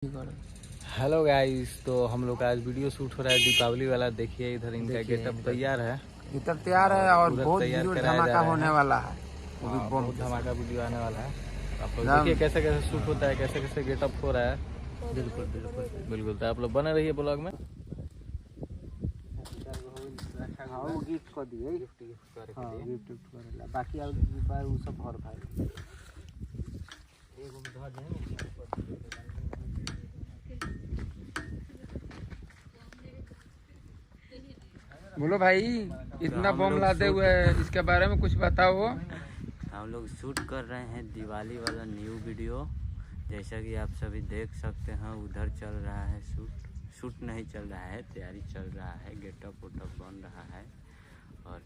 Hello guys, तो हम लोग का आज वीडियो शूट हो रहा है दीपावली वाला। देखिए इधर इनका गेटअप तैयार है, इधर तैयार है और बहुत तैयार वीडियो कराया जा धमाका रहा होने है। वाला है। वो भी बम बहुत के धमाका साथ। वीडियो आने वाला है। आप लोग राम। देखिए कैसे कैसे शूट होता है, कैसे कैसे गेटअप हो रहा है। बिल्कुल बिल्कुल बिल्कुल, तो आप लोग बने रहिए ब्लॉग में। वो गिफ्ट कर दिए। हां गिफ्ट करेला बाकी और बार उ सब भर भाई एगो में धर दे। बोलो भाई, इतना बम लादे हुए इसके बारे में कुछ बताओ। हम लोग शूट कर रहे हैं दिवाली वाला न्यू वीडियो। जैसा कि आप सभी देख सकते हैं, उधर चल रहा है शूट नहीं चल रहा है, तैयारी चल रहा है। गेटअप वेटअप बन रहा है और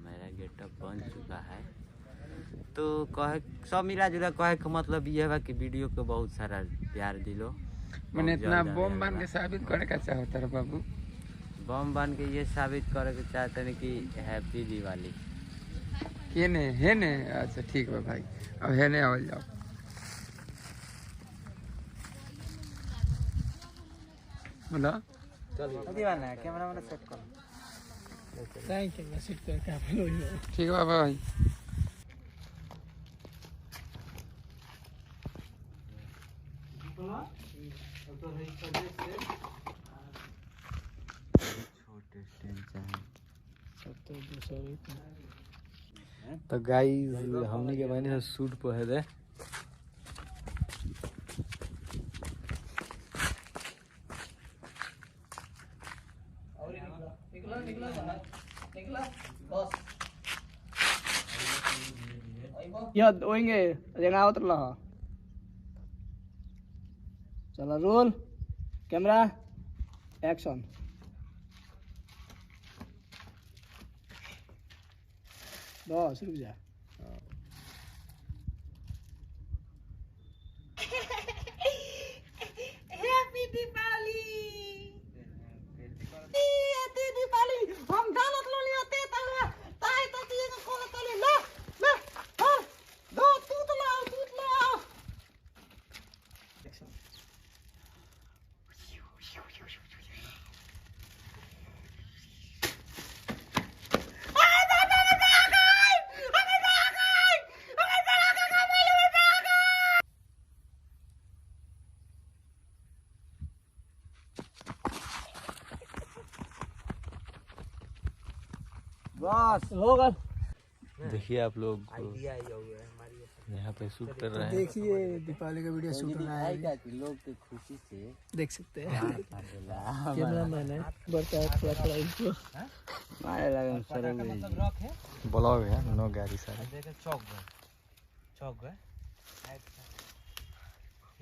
मेरा गेटअप बन चुका है। तो कहे सब मिला जुला कहे का मतलब ये है कि वीडियो को बहुत सारा प्यार दिलो। मैंने इतना बम बांध के साबित करे का चाहता है बाबू। बम बन के ये साबित करे के चाहते हैं कि हैप्पी दिवाली। ये ने है ने। अच्छा ठीक है भाई, अब है ने आवल जाओ। बोलो चलिए दीवाना है कैमरा मैंने सेट कर। थैंक यू, सेट कर के आप लोग ठीक है भाई। तो गाइस हमने के बहनी से शूट पे है दे। या होएंगे रेंगावत रहा। चलो रोल कैमरा एक्शन। बस रुक जा। हैप्पी दीपावली। हैप्पी दीपावली। हम गाना तो नहीं आते ताई तो ये कौन तले ला ला हां दो तूत ला बस होगा। देखिए आप लोग यहाँ पे शूट कर रहे हैं। देखिए दीपावली का वीडियो शूट हो रहा है, लोग के खुशी से देख सकते हैं। कैमरा मैन है बढ़ता है थोड़ा इनको मारे लगे सर ब्लॉग है, नो गाड़ी सारे। देखे चौक गए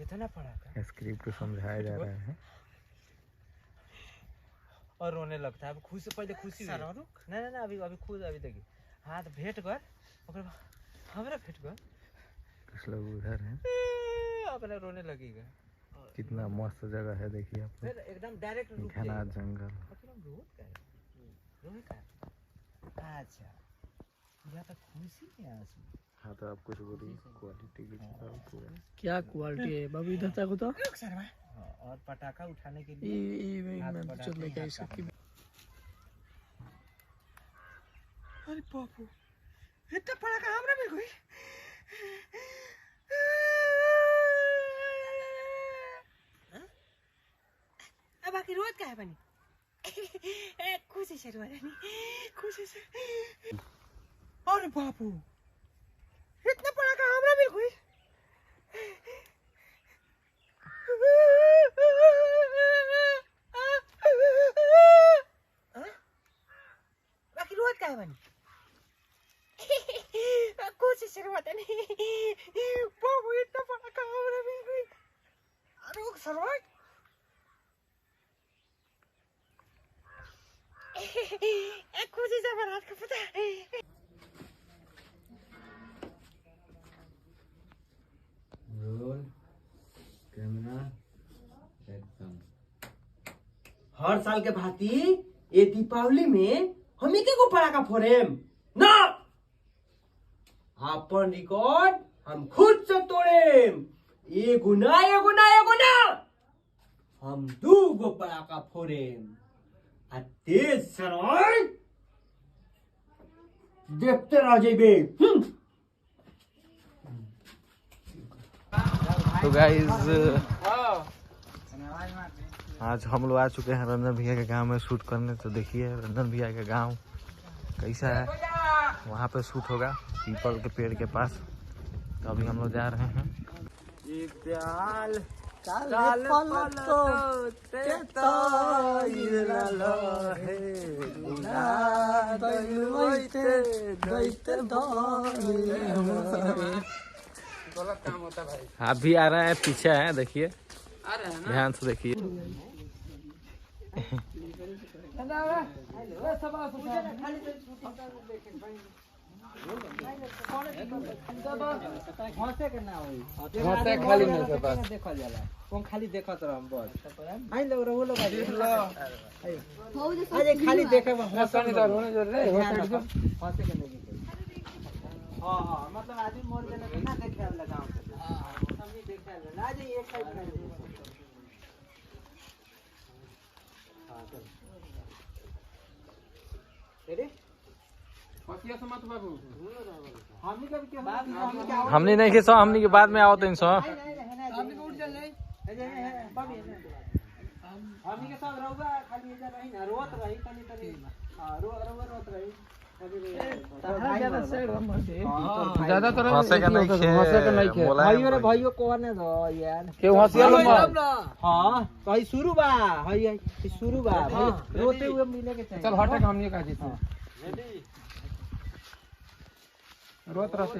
इतना पड़ा स्क्रिप्ट समझाया जा रहा है। और रोने लगता है। अब खुशी पहले खुशी नहीं नहीं अभी अभी खुद अभी देखिए हाथ भेंट कर ओकर हमरा भेंट कर कुछ लोग उधर हैं। अपने रोने लगेगा। कितना मस्त जगह है देखिए आप फिर एकदम डायरेक्ट लोग। घना जंगल। अच्छा या तो खुशी है आंसू। हाँ तो आप कुछ बोलिए क्वालिटी की। क्या क्वालिटी है बाबू, इधर तक हो तो। और पटाखा उठाने के लिए मैं चल लेके इसकी। अरे बापू इतना पटाखा हमरा मिल गई। अब बाकी रोज का है बनी। खुशी से रो रही खुशी से। अरे बापू इतना पटाखा हमरा मिल गई। बाकी रोज का है बनी। खुशी से रो रही बापू इतना पटाखा हमरा मिल गई। अरे सरवा खुशी से बारात का पता रोल कैमरा एक्शन। हर साल के भांति ये दीपावली में हम एक को पटाखा फोड़ेम ना। अपन रिकॉर्ड हम खुद से तोड़ेम। एगो ना हम 2 गो पड़ाका फोड़ेम आ तेज सराय देखते रह जेबे। तो गाइस आज हम लोग आ चुके हैं रंजन भैया के गांव में शूट करने। तो देखिए रंजन भैया का गांव कैसा है, वहाँ पे शूट होगा पीपल के पेड़ के पास। तो अभी हम लोग जा रहे हैं। आप भी आ रहे हैं, पीछे हैं, देखिए ध्यान से देखिए। खाली नहीं देखा जाला कौन खाली देखत रहम बस आई लोग वो लोग अरे खाली देखे हंसनी तो होने जरूर रे हंसे के नहीं। हां हां मतलब आदमी मोर देना ना देखे वाला गांव से हम नहीं देखे वाला ना जी एक साइड कर दे। हां चल रेडी हसिया समत बाबू हमनी का क्या हमने नहीं खींचा, हमने के बाद में आओ तो इनसो हमनी को उठ चल नहीं बाबी हमनी के साथ रहूगा खाली इधर रही ना रोत रही तनी तनी हां रोत रही ज्यादा तो हंसे का नहीं खे भाई रे भाइयों को ने दो यार के हंसिया लो हां भाई शुरू बा हई शुरू बा रोते हुए मिले के चाहिए। चल हटे हमनी का जी रेडी रोत रहते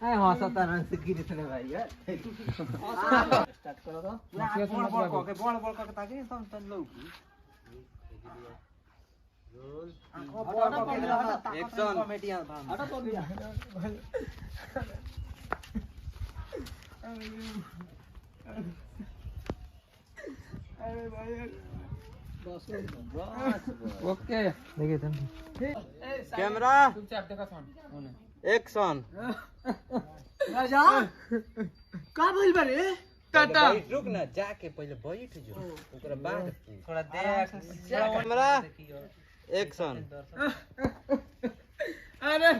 अरे हाँ सतारन से गिरे थे भाई यार स्टार्ट करो तो बोल के ताकि तुम तन लोग एक्शन कॉमेडियन हटा तो भैया अरे भाई बस ओके देखिए तुम कैमरा चुपचाप देखो सन एक्शन राजा का भइल बा रे टाटा रुक ना जाके पहले बैठ जो ओकरा बाद थोड़ा देख कैमरा एक्शन अरे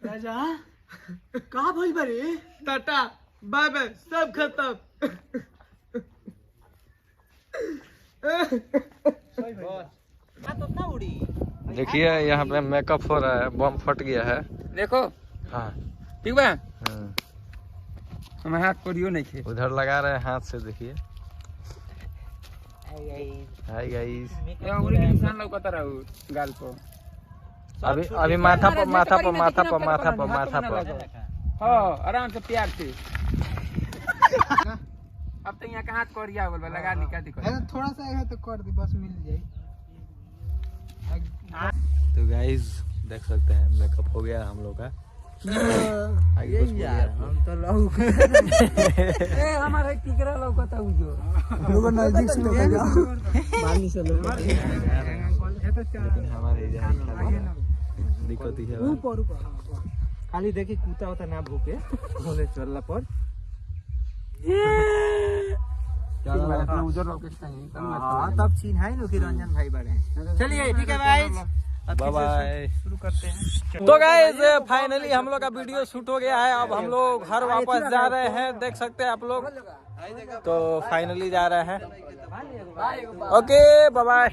राजा का भइल बा रे टाटा बाय बाय सब खत्म। देखिए यहाँ पे मेकअप हो रहा है, बम फट गया है देखो हाँ ठीक बा हम हाथ कोडियो नहीं थे उधर लगा रहे हैं हाथ से। देखिए हाय गाइस ये उंगली के निशान लौकता रहू गाल को अभी माथा पर हां आराम से प्यार से अब तो यहाँ का हाथ कोरिया बोल लगा निका दिखो थोड़ा सा है तो कर दे बस मिल जाए। तो गाइस देख सकते हैं मेकअप हो गया हम लोग का। यार हम तो ए हमारे टिकरा लौकता हूं जो लोग नजदीक से लेके जाओ मानी से लोग हमारे इधर दिक्कत ही है ऊपर खाली देखी कूता होता ना भूखे बोले चलला पर उधर तब चिन्ह है कि रंजन भाई बड़े। चलिए ठीक है भाई बाय बाय शुरू करते हैं। तो गाइस फाइनली हम लोग का वीडियो शूट हो गया है। अब हम लोग घर वापस जा रहे हैं, देख सकते हैं आप लोग। तो फाइनली जा रहे हैं। Okay bye bye.